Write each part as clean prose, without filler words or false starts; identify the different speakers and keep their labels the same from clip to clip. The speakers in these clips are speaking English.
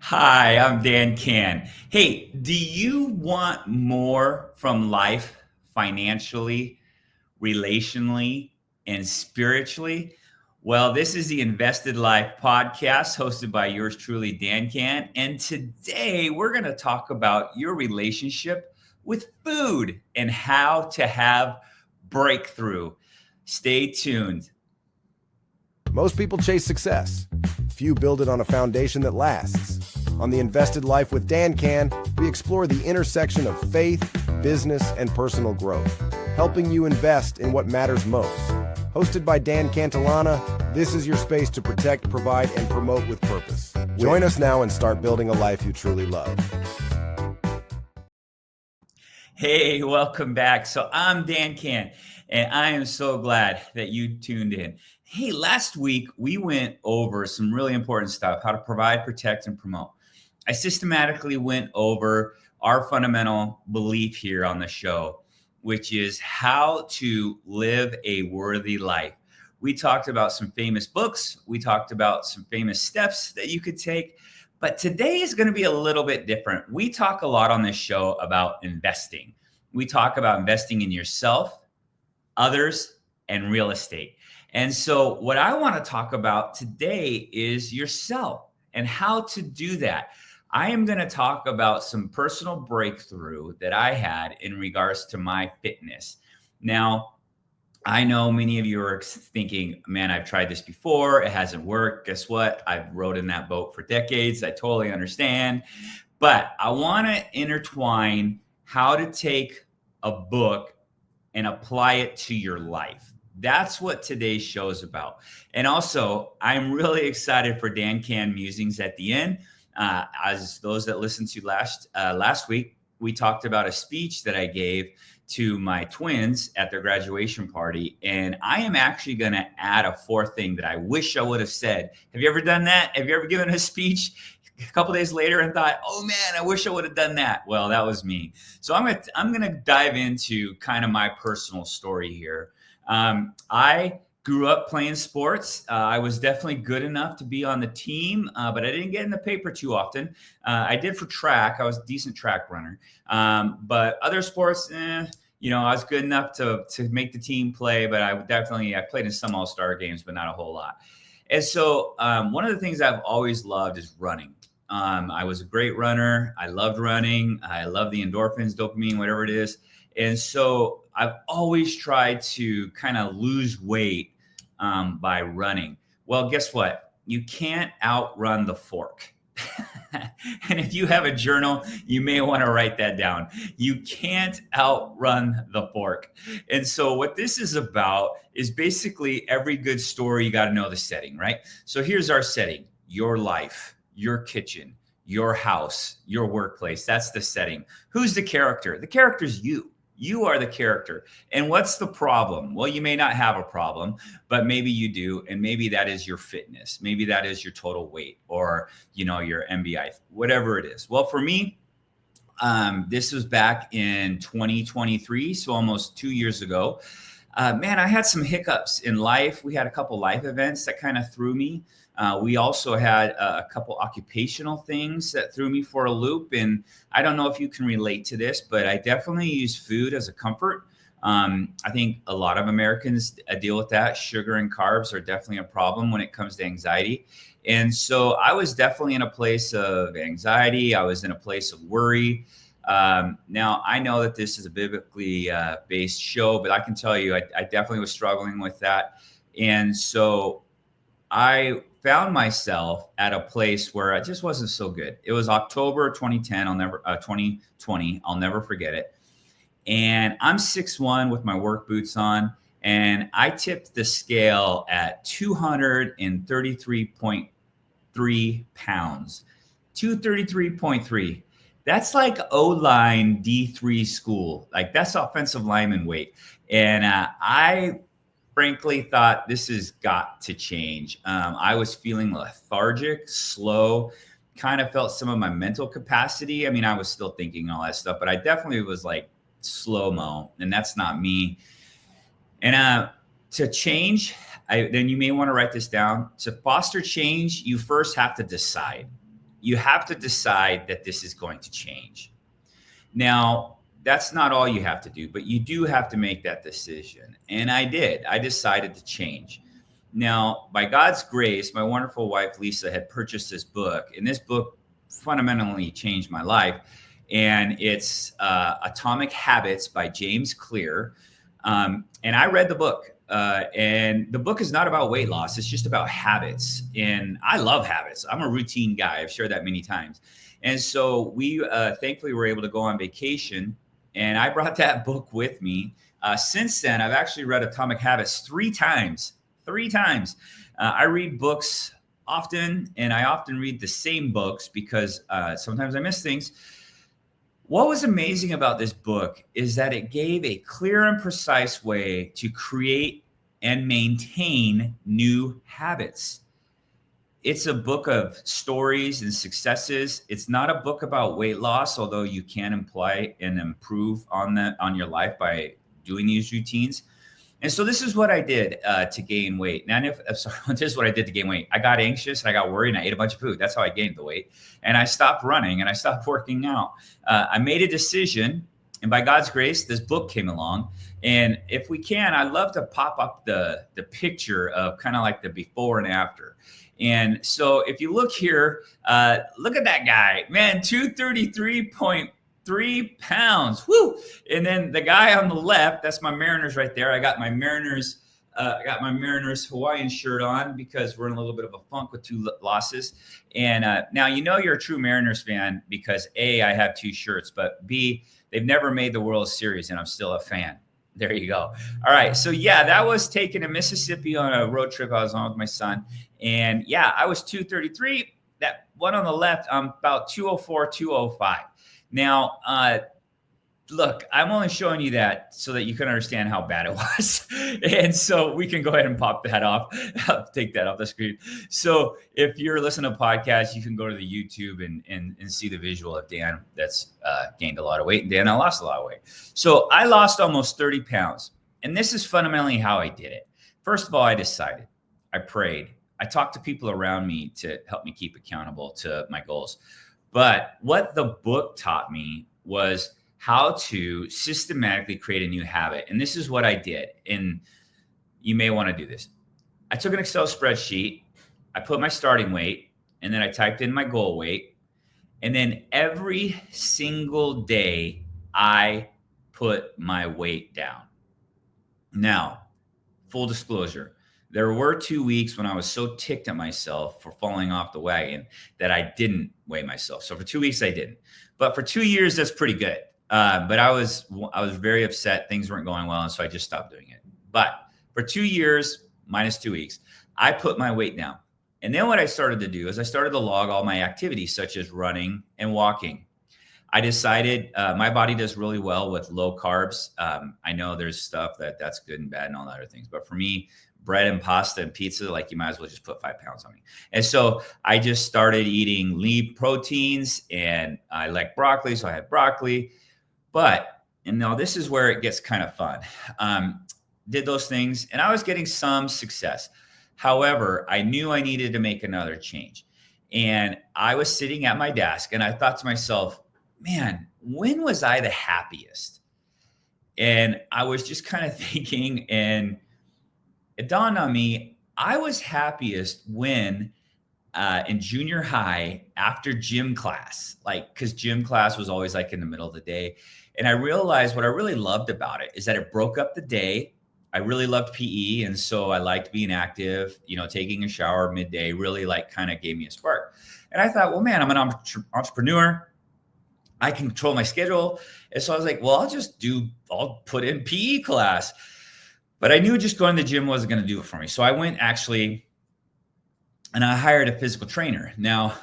Speaker 1: Hi, I'm Dan Can. Hey, do you want more from life financially, relationally, and spiritually? Well, this is the Invested Life podcast hosted by yours truly, Dan Can. And today we're going to talk about your relationship with food and how to have breakthrough. Stay tuned.
Speaker 2: Most people chase success. Few build it on a foundation that lasts. On The Invested Life with Dan Can, we explore the intersection of faith, business, and personal growth, helping you invest in what matters most. Hosted by Dan Cantiana, this is your space to protect, provide, and promote with purpose. Join us now and start building a life you truly love.
Speaker 1: Hey, welcome back. So I'm Dan Can, and I am so glad that you tuned in. Hey, last week we went over some really important stuff, how to provide, protect, and promote. I systematically went over our fundamental belief here on the show, which is how to live a worthy life. We talked about some famous books. We talked about some famous steps that you could take. But today is going to be a little bit different. We talk a lot on this show about investing. We talk about investing in yourself, others, and real estate. And so, what I want to talk about today is yourself and how to do that. I am going to talk about some personal breakthrough that I had in regards to my fitness. Now, I know many of you are thinking, man, I've tried this before. It hasn't worked. Guess what? I've rode in that boat for decades. I totally understand. But I want to intertwine how to take a book and apply it to your life. That's what today's show is about. And also, I'm really excited for Dan Can Musings at the end. As those that listened to last week, we talked about a speech that I gave to my twins at their graduation party. And I am actually going to add a fourth thing that I wish I would have said. Have you ever done that? Have you ever given a speech a couple days later and thought, oh man, I wish I would have done that? Well, that was me. So I'm gonna dive into kind of my personal story here. I grew up playing sports. I was definitely good enough to be on the team, but I didn't get in the paper too often. I did for track. I was a decent track runner. But other sports, I was good enough to make the team play, but I played in some all-star games, but not a whole lot. And so one of the things I've always loved is running. I was a great runner. I loved running. I love the endorphins, dopamine, whatever it is. And so I've always tried to kind of lose weight by running. Well, guess what? You can't outrun the fork. And if you have a journal, you may want to write that down. You can't outrun the fork. And so what this is about is basically every good story, you got to know the setting, right? So here's our setting: your life, your kitchen, your house, your workplace. That's the setting. Who's the character? The character's you. You are the character. And what's the problem? Well, you may not have a problem, but maybe you do. And maybe that is your fitness. Maybe that is your total weight, or, your MBI, whatever it is. Well, for me, this was back in 2023. So almost 2 years ago. Man, I had some hiccups in life. We had a couple life events that kind of threw me. We also had a couple occupational things that threw me for a loop. And I don't know if you can relate to this, but I definitely use food as a comfort. I think a lot of Americans deal with that. Sugar and carbs are definitely a problem when it comes to anxiety. And so I was definitely in a place of anxiety. I was in a place of worry. Now, I know that this is a biblically based show, but I can tell you, I definitely was struggling with that. And so I found myself at a place where I just wasn't so good. It was October 2010. 2020. I'll never forget it. And I'm 6'1" with my work boots on. And I tipped the scale at 233.3 pounds. 233.3. That's like O-line D3 school. Like, that's offensive lineman weight. And I frankly thought this has got to change. I was feeling lethargic, slow, kind of felt some of my mental capacity. I mean, I was still thinking all that stuff, but I definitely was like slow-mo, and that's not me. And to change, then you may want to write this down. To foster change, you first have to decide. you have to decide that this is going to change. Now, that's not all you have to do, but you do have to make that decision. And I did. I decided to change. Now, by God's grace, my wonderful wife, Lisa, had purchased this book, and this book fundamentally changed my life. And it's Atomic Habits by James Clear. And I read the book. And the book is not about weight loss. It's just about habits. And I love habits. I'm a routine guy. I've shared that many times. And so we thankfully were able to go on vacation. And I brought that book with me. Since then, I've actually read Atomic Habits 3 times. 3 times. I read books often, and I often read the same books because sometimes I miss things. What was amazing about this book is that it gave a clear and precise way to create and maintain new habits. It's a book of stories and successes. It's not a book about weight loss, although you can imply and improve on that on your life by doing these routines. And so this is what I did to gain weight. Now, this is what I did to gain weight. I got anxious and I got worried and I ate a bunch of food. That's how I gained the weight. And I stopped running and I stopped working out. I made a decision, and by God's grace, this book came along. And if we can, I'd love to pop up the picture of kind of like the before and after. And so if you look here, look at that guy, man, 233.3 pounds. Woo. And then the guy on the left, that's my Mariners right there. I got my Mariners Hawaiian shirt on because we're in a little bit of a funk with 2 losses. And now, you're a true Mariners fan because A, I have 2 shirts, but B, they've never made the World Series and I'm still a fan. There you go. All right. So yeah, that was taken in Mississippi on a road trip I was on with my son. And yeah, I was 233. That one on the left, I'm about 204, 205. Now, look, I'm only showing you that so that you can understand how bad it was. And so we can go ahead and pop that off. I'll take that off the screen. So if you're listening to podcasts, you can go to the YouTube and see the visual of Dan that's gained a lot of weight, and Dan, I lost a lot of weight. So I lost almost 30 pounds. And this is fundamentally how I did it. First of all, I decided, I prayed, I talked to people around me to help me keep accountable to my goals. But what the book taught me was how to systematically create a new habit. And this is what I did. And you may want to do this. I took an Excel spreadsheet. I put my starting weight, and then I typed in my goal weight. And then every single day, I put my weight down. Now, full disclosure, there were 2 weeks when I was so ticked at myself for falling off the wagon that I didn't weigh myself. So for 2 weeks, I didn't. But for 2 years, that's pretty good. But I was very upset. Things weren't going well. And so I just stopped doing it. But for 2 years, minus 2 weeks, I put my weight down. And then what I started to do is I started to log all my activities, such as running and walking. I decided my body does really well with low carbs. I know there's stuff that's good and bad and all that other things. But for me, bread and pasta and pizza, like you might as well just put 5 pounds on me. And so I just started eating lean proteins, and I like broccoli. So I had broccoli. And now this is where it gets kind of fun. Did those things and I was getting some success. However, I knew I needed to make another change. And I was sitting at my desk and I thought to myself, man, when was I the happiest? And I was just kind of thinking, and it dawned on me, I was happiest when in junior high after gym class, because gym class was always like in the middle of the day. And I realized what I really loved about it is that it broke up the day. I really loved PE. And so I liked being active, taking a shower midday, really kind of gave me a spark. And I thought, well, man, I'm an entrepreneur. I can control my schedule. And so I was like, well, I'll put in PE class. But I knew just going to the gym wasn't going to do it for me. So I went and I hired a physical trainer. Now,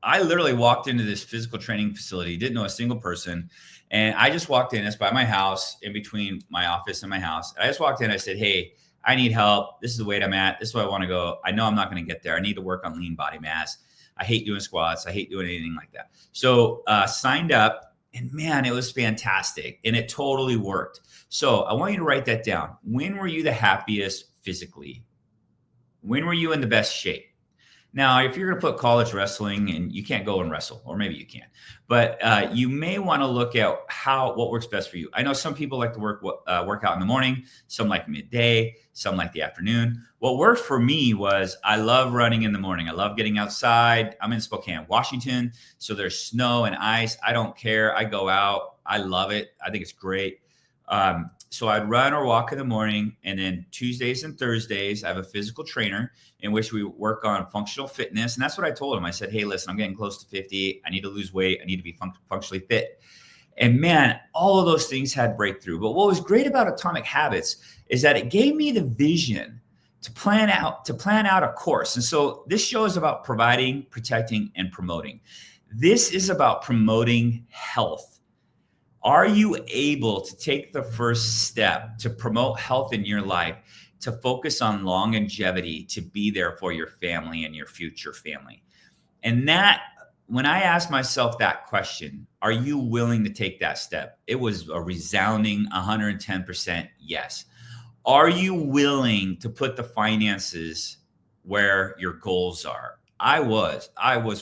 Speaker 1: I literally walked into this physical training facility, didn't know a single person. And I just walked in. It's by my house, in between my office and my house. I just walked in. I said, hey, I need help. This is the weight I'm at. This is where I want to go. I know I'm not going to get there. I need to work on lean body mass. I hate doing squats. I hate doing anything like that. So signed up, and man, it was fantastic. And it totally worked. So I want you to write that down. When were you the happiest physically? When were you in the best shape? Now, if you're going to put college wrestling, and you can't go and wrestle, or maybe you can, but you may want to look at what works best for you. I know some people like to work out in the morning, some like midday, some like the afternoon. What worked for me was I love running in the morning. I love getting outside. I'm in Spokane, Washington, so there's snow and ice. I don't care. I go out. I love it. I think it's great. So I'd run or walk in the morning, and then Tuesdays and Thursdays, I have a physical trainer in which we work on functional fitness. And that's what I told him. I said, hey, listen, I'm getting close to 50. I need to lose weight. I need to be functionally fit. And man, all of those things had breakthrough. But what was great about Atomic Habits is that it gave me the vision to plan out a course. And so this show is about providing, protecting, and promoting. This is about promoting health. Are you able to take the first step to promote health in your life, to focus on longevity, to be there for your family and your future family? And that, when I asked myself that question, are you willing to take that step? It was a resounding 110% yes. Are you willing to put the finances where your goals are? I was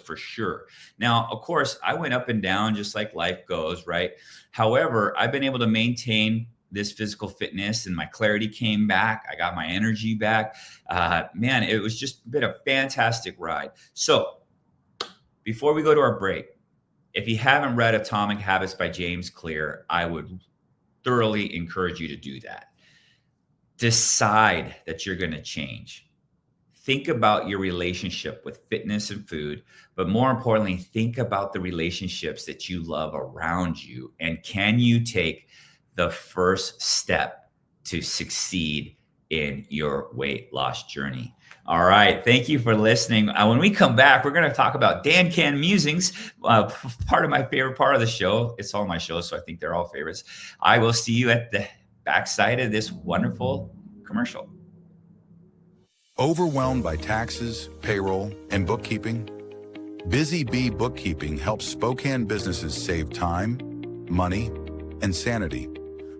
Speaker 1: for sure. Now, of course, I went up and down just like life goes, right? However, I've been able to maintain this physical fitness, and my clarity came back. I got my energy back. Man, it was just been a fantastic ride. So before we go to our break, if you haven't read Atomic Habits by James Clear, I would thoroughly encourage you to do that. Decide that you're going to change. Think about your relationship with fitness and food, but more importantly, think about the relationships that you love around you. And can you take the first step to succeed in your weight loss journey? All right. Thank you for listening. When we come back, we're going to talk about DanCan musings, part of my favorite part of the show. It's all my shows, so I think they're all favorites. I will see you at the backside of this wonderful commercial.
Speaker 3: Overwhelmed by taxes, payroll, and bookkeeping? Busy Bee Bookkeeping helps Spokane businesses save time, money, and sanity.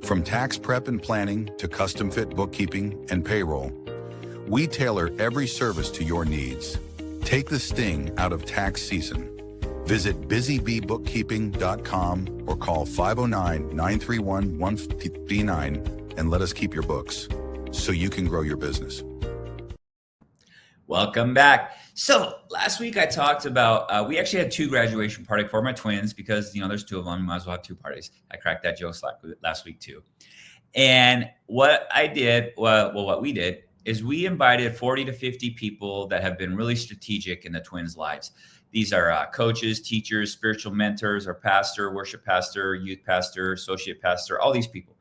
Speaker 3: From tax prep and planning to custom fit bookkeeping and payroll, we tailor every service to your needs. Take the sting out of tax season. Visit busybeebookkeeping.com or call 509-931-139 and let us keep your books so you can grow your business.
Speaker 1: Welcome back. So last week I talked about, we actually had 2 graduation parties for my twins because, there's 2 of them. You might as well have 2 parties. I cracked that joke last week too. And what I did, what we did is we invited 40 to 50 people that have been really strategic in the twins' lives. These are coaches, teachers, spiritual mentors, our pastor, worship pastor, youth pastor, associate pastor, all these people.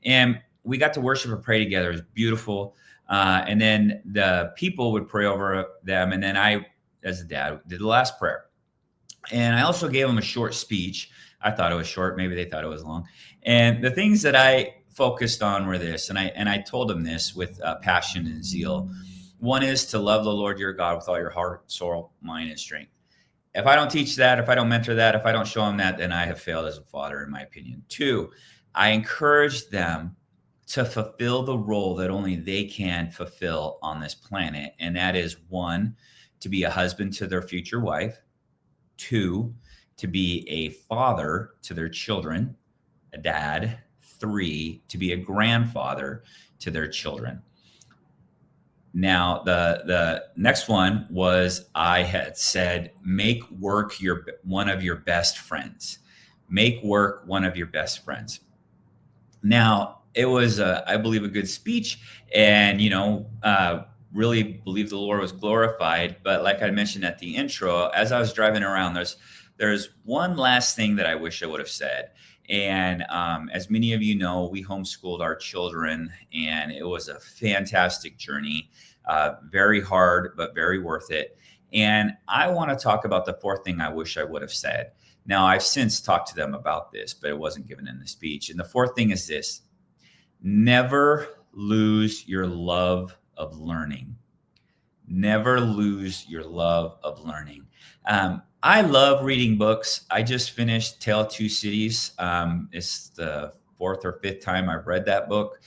Speaker 1: And we got to worship and pray together. It was beautiful. And then the people would pray over them. And then I, as a dad, did the last prayer. And I also gave them a short speech. I thought it was short. Maybe they thought it was long. And the things that I focused on were this. And I told them this with passion and zeal. One is to love the Lord your God with all your heart, soul, mind, and strength. If I don't teach that, if I don't mentor that, if I don't show them that, then I have failed as a father, in my opinion. 2, I encourage them to fulfill the role that only they can fulfill on this planet. And that is 1, to be a husband to their future wife. 2, to be a father to their children, a dad. 3, to be a grandfather to their children. Now, the next one was I had said, make work one of your best friends. Make work one of your best friends. Now, it was, I believe, a good speech, and, really believe the Lord was glorified. But like I mentioned at the intro, as I was driving around, there's one last thing that I wish I would have said. And as many of you know, we homeschooled our children, and it was a fantastic journey, very hard, but very worth it. And I want to talk about the 4th thing I wish I would have said. Now, I've since talked to them about this, but it wasn't given in the speech. And the 4th thing is this: never lose your love of learning. Never lose your love of learning. I love reading books. I just finished Tale of Two Cities. It's the 4th or 5th time I've read that book.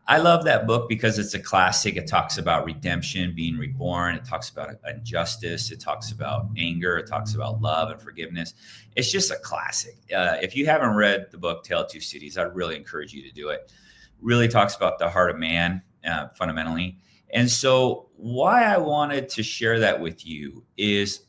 Speaker 1: I love that book because it's a classic. It talks about redemption, being reborn. It talks about injustice. It talks about anger. It talks about love and forgiveness. It's just a classic. If you haven't read the book Tale of Two Cities, I'd really encourage you to do it. Really talks about the heart of man, fundamentally. And so why I wanted to share that with you is,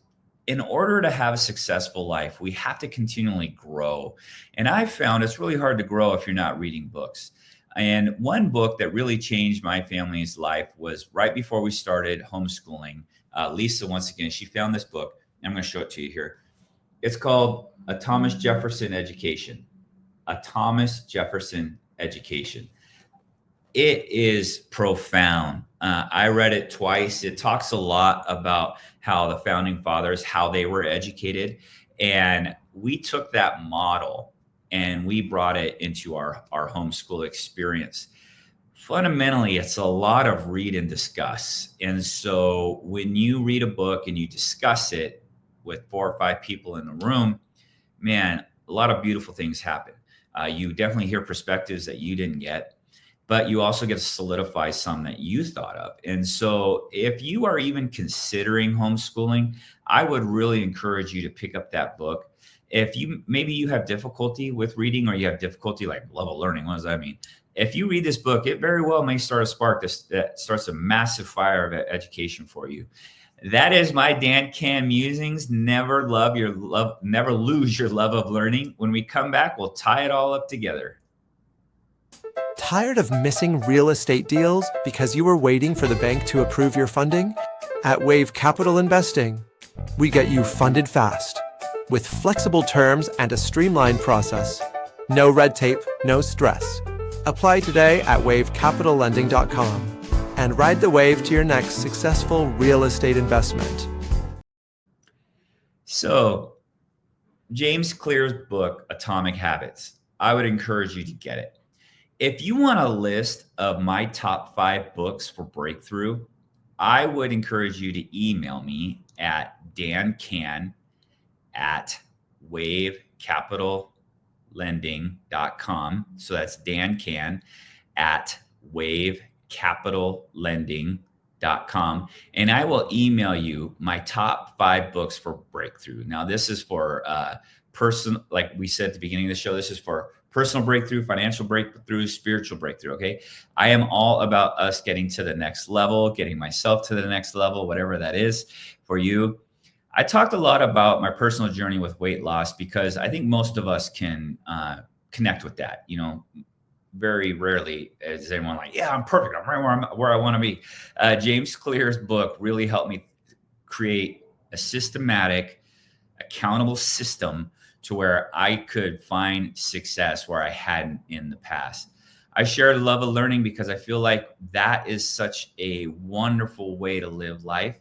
Speaker 1: in order to have a successful life, we have to continually grow. And I found it's really hard to grow if you're not reading books. And one book that really changed my family's life was right before we started homeschooling. Lisa, once again, she found this book. I'm going to show it to you here. It's called A Thomas Jefferson Education. A Thomas Jefferson Education. It is profound. I read it twice. It talks a lot about how the founding fathers, how they were educated. And we took that model and we brought it into our homeschool experience. Fundamentally, it's a lot of read and discuss. And so when you read a book and you discuss it with 4 or 5 people in the room, man, a lot of beautiful things happen. You definitely hear perspectives that you didn't get, but you also get to solidify some that you thought of. And so if you are even considering homeschooling, I would really encourage you to pick up that book. If maybe you have difficulty with reading, or you have difficulty like love of learning, what does that mean? If you read this book, it very well may start a spark that starts a massive fire of education for you. That is my Dan Can musings. Never lose your love of learning. When we come back, we'll tie it all up together.
Speaker 4: Tired of missing real estate deals because you were waiting for the bank to approve your funding? At Wave Capital Investing, we get you funded fast with flexible terms and a streamlined process. No red tape, no stress. Apply today at wavecapitallending.com and ride the wave to your next successful real estate investment.
Speaker 1: So, James Clear's book, Atomic Habits, I would encourage you to get it. If you want a list of my top 5 books for breakthrough, I would encourage you to email me at dancan@wavecapitallending.com. So that's dancan@wavecapitallending.com. And I will email you my top 5 books for breakthrough. Now, this is for like we said at the beginning of the show, this is for personal breakthrough, financial breakthrough, spiritual breakthrough. Okay. I am all about us getting to the next level, getting myself to the next level, whatever that is for you. I talked a lot about my personal journey with weight loss because I think most of us can connect with that. You know, very rarely is anyone like, yeah, I'm perfect. I'm right where I want to be. James Clear's book really helped me create a systematic, accountable system to where I could find success where I hadn't in the past. I share the love of learning because I feel like that is such a wonderful way to live life.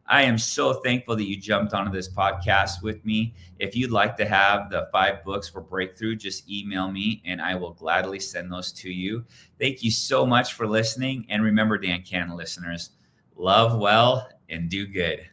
Speaker 1: I am so thankful that you jumped onto this podcast with me. If you'd like to have the 5 books for breakthrough, just email me and I will gladly send those to you. Thank you so much for listening. And remember, Dan Can listeners, love well and do good.